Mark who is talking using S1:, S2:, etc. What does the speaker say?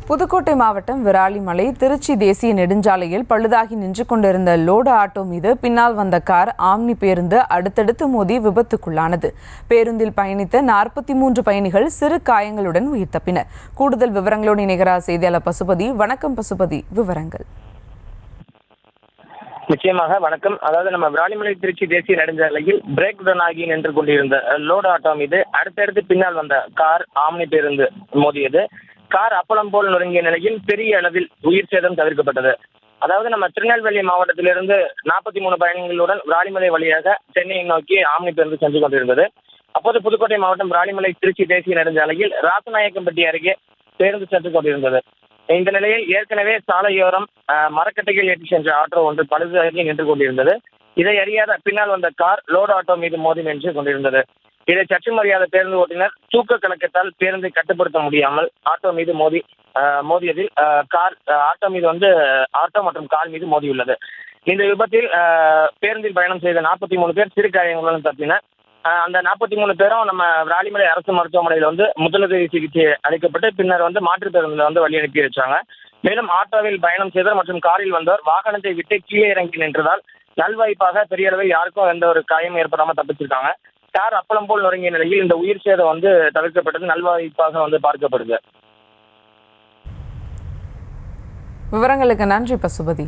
S1: புதுக்கோட்டை மாவட்டம் விராலிமலை திருச்சி தேசிய நெடுஞ்சாலையில் பழுதாகி நின்று கொண்டிருந்த லோடு ஆட்டோ மீது பின்னால் வந்த கார் ஆம்னி பேருந்து அடுத்தடுத்து மோதி விபத்துக்குள்ளானது. பேருந்தில் பயணித்த 43 பயணிகள் சிறு காயங்களுடன் உயிர் தப்பினர். கூடுதல் விவரங்களோடு இணைகிறார் செய்தியாளர் பசுபதி. வணக்கம் பசுபதி, விவரங்கள்.
S2: நிச்சயமாக வணக்கம். அதாவது நம்ம விராலிமலை திருச்சி தேசிய நெடுஞ்சாலையில் பிரேக் டவுன் ஆகி நின்று கொண்டிருந்த லோடு ஆட்டோ மீது அடுத்தடுத்து பின்னால் வந்த கார் ஆம்னி பேருந்து மோதியது. கார் அப்பளம் போல் நொறுங்கிய நிலையில் பெரிய அளவில் உயிர் சேதம் தவிர்க்கப்பட்டது. அதாவது நம்ம திருநெல்வேலி மாவட்டத்திலிருந்து 43 பயணிகளுடன் விராலிமலை வழியாக சென்னையை நோக்கி ஆம்னி பேருந்து சென்று கொண்டிருந்தது. அப்போது புதுக்கோட்டை மாவட்டம் விராலிமலை திருச்சி தேசிய நெடுஞ்சாலையில் ராசநாயக்கம்பட்டி அருகே பேருந்து சென்று கொண்டிருந்தது. இந்த நிலையில் ஏற்கனவே சாலையோரம் மரக்கட்டைகள் ஏற்றி சென்ற ஆட்டோ ஒன்று பழுதாகி நின்று கொண்டிருந்தது. இதை அறியாத பின்னால் வந்த கார் லோடு ஆட்டோ மீது மோதி நின்று கொண்டிருந்தது. இதை சற்று மறியாத பேருந்து ஓட்டுநர் தூக்க கலக்கத்தால் பேருந்தை கட்டுப்படுத்த முடியாமல் ஆட்டோ மீது மோதியதில் ஆட்டோ மீது ஆட்டோ மற்றும் கார் மீது மோதியுள்ளது. இந்த விபத்தில் பேருந்தில் பயணம் செய்த 43 பேர் சிறு காயங்களுடன் தப்பினர். அந்த 43 பேரும் நம்ம விராலிமலை அரசு மருத்துவமனையில் முதலுதவி சிகிச்சை அளிக்கப்பட்டு பின்னர் மாற்று பேருந்தில் வழி அனுப்பி வச்சாங்க. மேலும் ஆட்டோவில் பயணம் செய்தவர் மற்றும் காரில் வந்தவர் வாகனத்தை விட்டு கீழே இறங்கி நின்றதால் நல்வாய்ப்பாக பெரிய அளவில் யாருக்கும் எந்த ஒரு காயம் ஏற்படாமல் தப்பிச்சிருக்காங்க. கார் அப்பளம் போல் நொறுங்கிய நிலையில் இந்த உயிர் சேதம் தவிர்க்கப்பட்டது நல்வாய்ப்பாக பார்க்கப்படுது.
S1: விவரங்களுக்கு நன்றி பசுபதி.